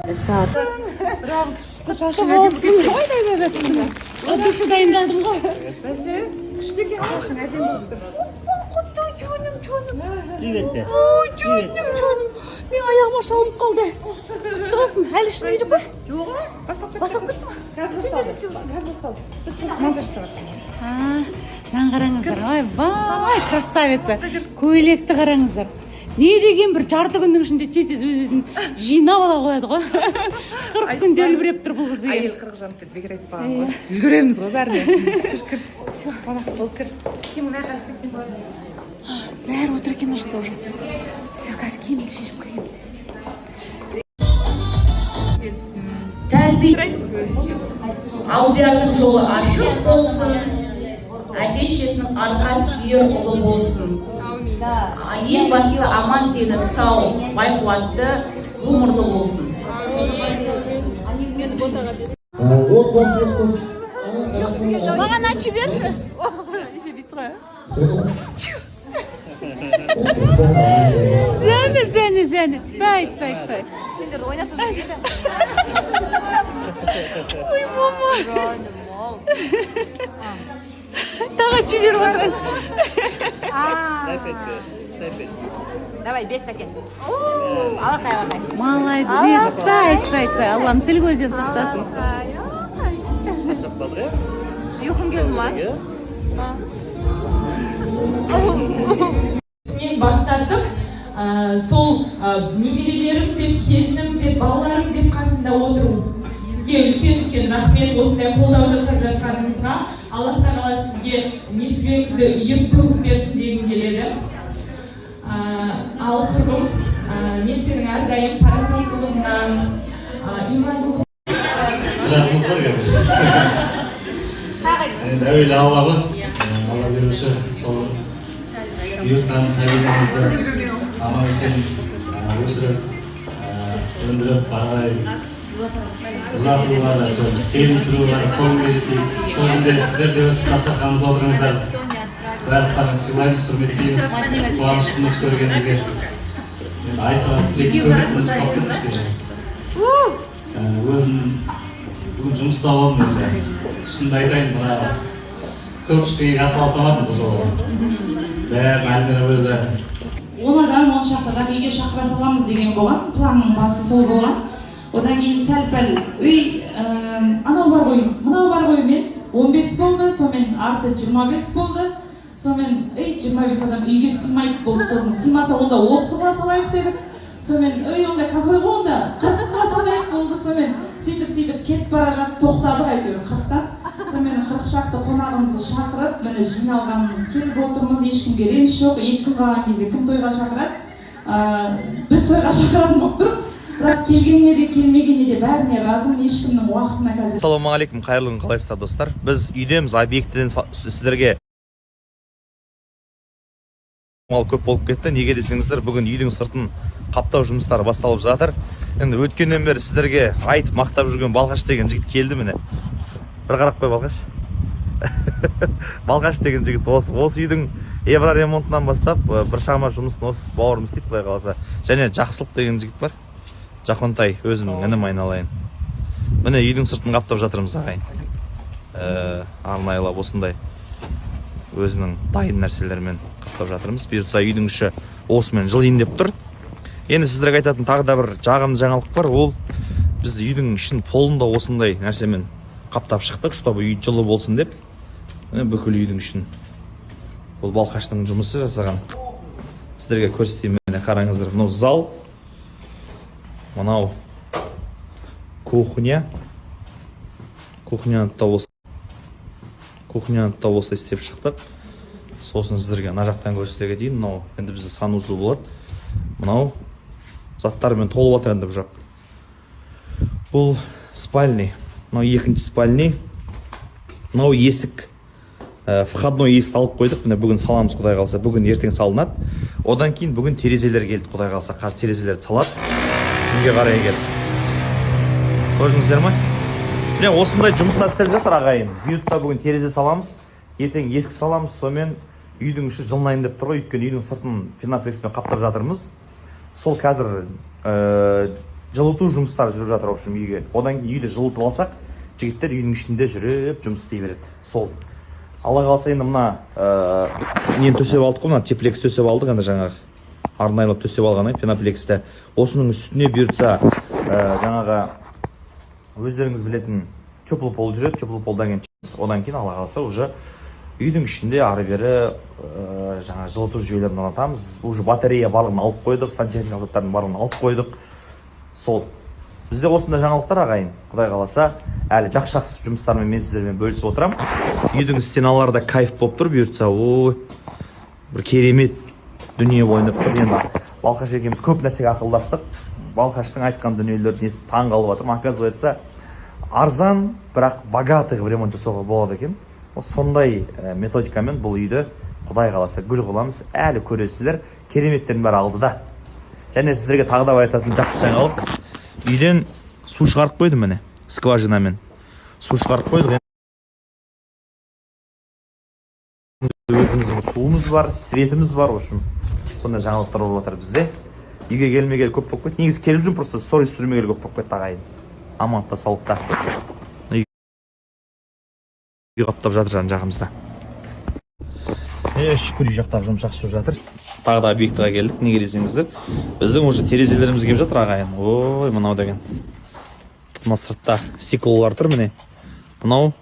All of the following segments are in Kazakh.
Saat. Bravo. Saçın olsun. Ödüşü dayımladım ғой. Бәсе, күшті екен шашың әдемі болып тұр. Құтты çoğunum. Привет. Ой, çoğunum. Мен аяғыма шалып қалды. Құтты болсын. Әлі ішіне үйді ма? Жоқ, бастап кетті ма? Қазір басталды. Біз монтаж жасап. Мынаны қараңыздар. Ой, красавица. Көйлекті қараңыздар. Не деген бір жарты күннің ішінде тез өз-өзін жинап ала қояды ғой. 40 күнде үлбіреп тұр бұл қыз деген. Әйел 40 жанып деп бекер айтпаған ғой. Үлгереміз ғой бәріне. Жүр кір. Все, қонақ болып кір. Киім мына жаққа алып кетсең болады. Бәрі отыр екен ұрыста уже. Все, қазір киімді шешіп кірейін. Алдиярдың жолы ашық болсын, әке-шешесінің арқа сүйер ұлы болсын. Ең бастысы аман дені сау, байқуатты, ғұмырлы болсын. Маған ачы берші. Зәні. Тіпәй. Сендерді ойнатып жүреді. Ой, мама. Тағы ачы беріп отырасың. Давай, 5 стакен. Алақай. Молодец. Тіпәй. Аллам тіл көзден сақтасын. Ұйқың келді ма? Мен бастартып, сол немерелерім деп, келінім деп, балаларым деп қасында отыру. Сізге үлкен рахмет осындай қолдау жасап жатқаныңызға. Аллах тағала сізге несібеңізді үйіп төгіп берсін дегім келеді. Ал құрбым, мен сенің әрдайым парасмекұлыңна, имандылығым. Жақсымыз бар қазір. Әуелі Аллаға, Алла беруші сол үйіртқан сәбилерімізді аман есен өсіріп, өндіріп, барғай ұзатуға да, келін сүруға да сол күнге жетейік. Сол күнде сіздер де өсіп дастарханымызда отырыңыздар. Барлықтарыңыз сыйлаймыз, құрметтейміз, қуаныштымыз көргенімізге. Айтқан тілек көретін қаптымыз. Өзім бүгін жұмыста болдым енді. Шынымды айтайын, мына көп іштеге қатыла салмадым бұл жолы. Бәрін Әлмира өзі. 10 адам, 10 шақты адам үйге шақыра саламыз деген болған. Планның басы сол болған. Одан кейін сәл-пәл үй анау бар ғой, мынау бар ғой мен 15 болды, сонымен арты 25 болды. Сонымен 25 адам үйге сыймайды болды, соны сыймаса онда 30-ға салайық дедік. Сонымен онда кафе ғой онда 40-ға салайық болды. Сонымен сөйтіп кетіп бара жатып тоқтадық әйтеуір 40-тан. Сонымен 40 шақты қонағымызды шақырып, міне жиналғанымыз келіп отырмыз, ешкімге реніш жоқ. 2 күн қалған кезде кім тойға шақырады? Біз тойға шақыратын болып тұр. Бірақ келгеніне де келмегеніне де бәріне разымын, ешкімнің уақытына қазір. Ассалаумағалейкум, қайырлы күн, қалайсыздар достар? Біз үйдеміз, объектіден сіздерге мал көп болып кетті. Неге десеңіздер, бүгін үйдің сыртын қаптау жұмыстары басталып жатыр. Енді өткеннен бері сіздерге айтып мақтап жүрген Балқаш деген жігіт келді міне. Бір қарап қой Балқаш. Балқаш деген жігіт осы үйдің евроремонтынан бастап бір шама жұмысын осы бауырым істейді, құдай қаласа. Және Жақсылық деген жігіт бар. Жақонтай, өзімнің інім айналайын. Міне үйдің сыртын қаптап жатырмыз ағайын. Арнайлап осындай өзінің дайын нәрселермен қаптап жатырмыз. Бұйыртса үйдің іші осымен жылайын деп тұр. Енді сіздерге айтатын тағы да бір жағымды жаңалық бар. Ол біз үйдің ішін полын да осындай нәрсемен қаптап шықтық, чтобы үй жылы болсын деп. Бүкіл үйдің ішін. Бұл Балқаштың жұмысы жасаған. Сіздерге көрсетейін, міне қараңыздар. Мынау зал. Мынау кухня. Кухняны да осы істеп шықтық. Сосын сіздерге ана жақтан көрсетуге дейін. Мынау енді бізде санузел болады. Мынау заттармен толып жатыр енді бұл жақ. Бұл спальный. Мынау екінші спальный. Мынау есік. Входной есік алып қойдық. Міне бүгін саламыз, құдай қалса. Бүгін ертең салынады. Одан кейін бүгін терезелер келді, құдай қалса. Қазір терезелерді салады. Күнге қарай келді. Көрдіңіздер ме? Міне осындай жұмыстар істеліп жатыр ағайын. Бұйыртса бүгін терезе саламыз, ертең есік саламыз, сонымен үйдің іші жылынайын деп тұр ғой. Өйткені үйдің сыртын пеноплекспен қаптап жатырмыз. Сол қазір жылыту жұмыстары жүріп жатыр, в общем, үйге. Одан кейін үйді жылытып алсақ, жігіттер үйдің ішінде жүріп жұмыс істей береді. Сол. Алла қаласа енді мына нені төсеп алдық қой, мына теплекс төсеп алдық, енді жаңағы арнайлап төсеп алған пеноплексті. Осының үстіне бұйыртса жаңағы өздеріңіз білетін теплый пол жүреді. Теплый полдан кейін одан кейін Алла қаласа уже үйдің ішінде ары бері жаңа жылыту жүйелерін орнатамыз. Уже батарея барлығын алып қойдық, сантехникалық заттардың барлығын алып қойдық. Сол. Бізде осындай жаңалықтар ағайын. Құдай қаласа, әлі жақсы жұмыстармен мен сіздермен бөлісіп отырам. Үйдің стеналары да кайф болып тұр, бұйыртса, ой, бір керемет дүние ойнап тұр. Енді Балқаш екеуміз көп нәрсеге ақылдастық. Балқаштың айтқан дүниелерін естіп таң қалып жатырмын. Оказывается, арзан, бірақ богатый ремонт жасауға болады екен. Сондай методикамен бұл үйді Құдай қаласа гүл қыламыз. Әлі көресіздер, кереметтердің бәрі алдыда. Және сіздерге тағы да айтатын жақсы жаңалық. Үйден су шығарып қойдым міне, скважинамен. Су шығарып қойдық. Өзіміздің суымыз бар, светіміз бар, в общем. Сондай жаңалықтар болып жатыр бізде. Үйге келмегелі көп болып кетті. Негізі келіп жүрмін, просто сторис түсірмегелі көп болып кетті ағайын. Амандықта, саулықта. Үй қаптап жатыр жан жағымызда. Шүкір, үй жақтағы жұмыс жақсы жүріп жатыр. Тағы да объектіға келдік, неге десеңіздер. Біздің уже терезелеріміз келіп жатыр ағайын. Ой, мынау деген. Мына сыртта стеклолар тұр міне. Мынау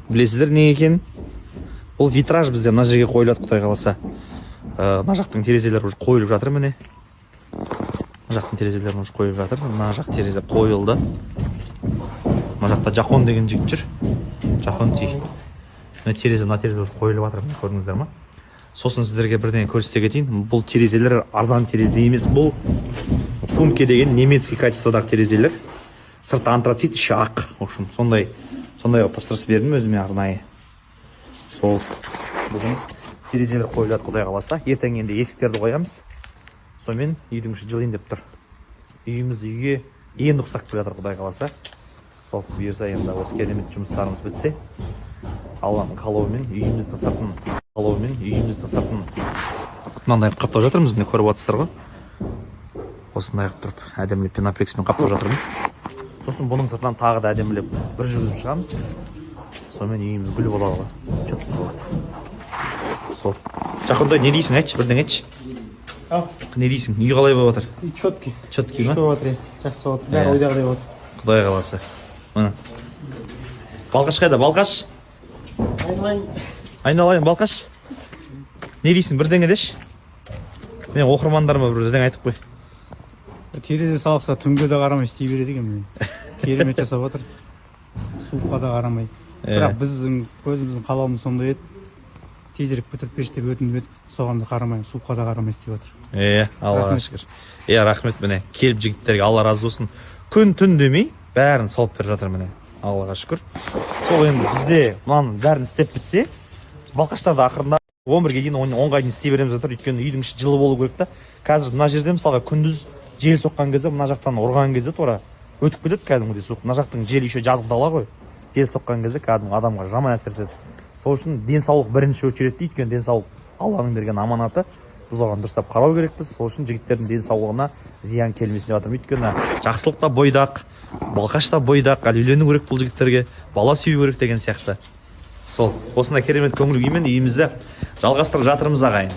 білесіздер не екен? Бұл витраж бізде мына жерге қойылады, Құдай қаласа. Мына жақтың терезелері уже қойылып жатыр міне. Мына жақтың терезелері уже қойылып жатыр. Мына жақ терезе қойылды. Мына жақта Жахон деген жігіт жүр. Жахон тей. Мына терезе уже қойылып жатыр, көрдіңіздер ма? Сосын сіздерге бірден көрсете кетейін. Бұл терезелер арзан терезе емес. Бұл Функе деген немецкий качестводағы терезелер. Сырты антрацит, іші ақ. В общем, сондай тапсырыс бердім өзіме арнайы. Сол. Бүгін терезелер қойылады, Құдай қаласа. Ертең енді есіктерді қоямыз. Сонымен үйдің іші жылайын деп тұр. Үйімізді үйге енді ұқсап келе жатыр, Құдай қаласа. Сол бұйырса енді осы керемет жұмыстарымыз бітсе, Алланың қалауымен үйімізді сыртын мынандай қаптап жатырмыз, міне көріп жатсыздар ғой. Осындай тұрып әдемілеп пеноплексмен қаптап жатырмыз. Сосын бұның сыртынан тағы да әдемілеп бір жүргізіп шығамыз. Сонымен үйіміз гүл болады ғой. Четко болады. Сол. Жақында не дейсің, айтшы, бірден айтшы. Не дейсің? Үй қалай болып жатыр? Четкий. Четкий ма? Болып жатыр, жақсы болып жатыр. Бәрі ойдағыдай болады. Құдай қаласа. Мына. Балқаш қайда? Балқаш? Айналайын, Балқаш. Не дейсің, бірдеңе деші? Мен оқырмандарыма бірдеңе айтып қой. Терезе салықса түнге де қарамай істей береді екен. Керемет жасап жатыр. Суыққа да қарамай. Бірақ біздің өзіміздің қалауымыз сондай еді. Тезірек бітіріп берші деп өтініп едік. Соған да қарамай, суыққа да қарамай істеп жатыр. Аллаға шүкір. Рахмет міне. Келіп жігіттерге Алла разы болсын. Күн түн демей бәрін салып беріп жатыр міне. Аллаға шүкір. Сол енді бізде мынаның бәрін істеп бітсе, Балқаштарда ақырында 11-ге дейін 10-ға дейін істей береміз жатыр. Өйткені үйдің іші жылы болу керек та. Қазір мына жерде мысалға күндіз жел соққан кезде, мына жақтан ұрған кезде тура өтіп кетеді кәдімгідей суық. Мына жақтың жел еще жазғы дала ғой. Жел соққан кезде кәдімгі адамға жаман әсер етеді. Сол үшін денсаулық бірінші очередте, өйткені денсаулық Алланың берген аманаты. Біз оған дұрыстап қарау керекпіз. Сол үшін жігіттердің денсаулығына зиян келмесін деп жатырмын. Өйткені жақсылық та бойдақ, Балқаш та бойдақ, әлі үйлену керек бұл жігіттерге, бала сүю керек деген сияқты. Сол, осындай керемет көңіл күймен үйімізді жалғастырып жатырмыз ағайын.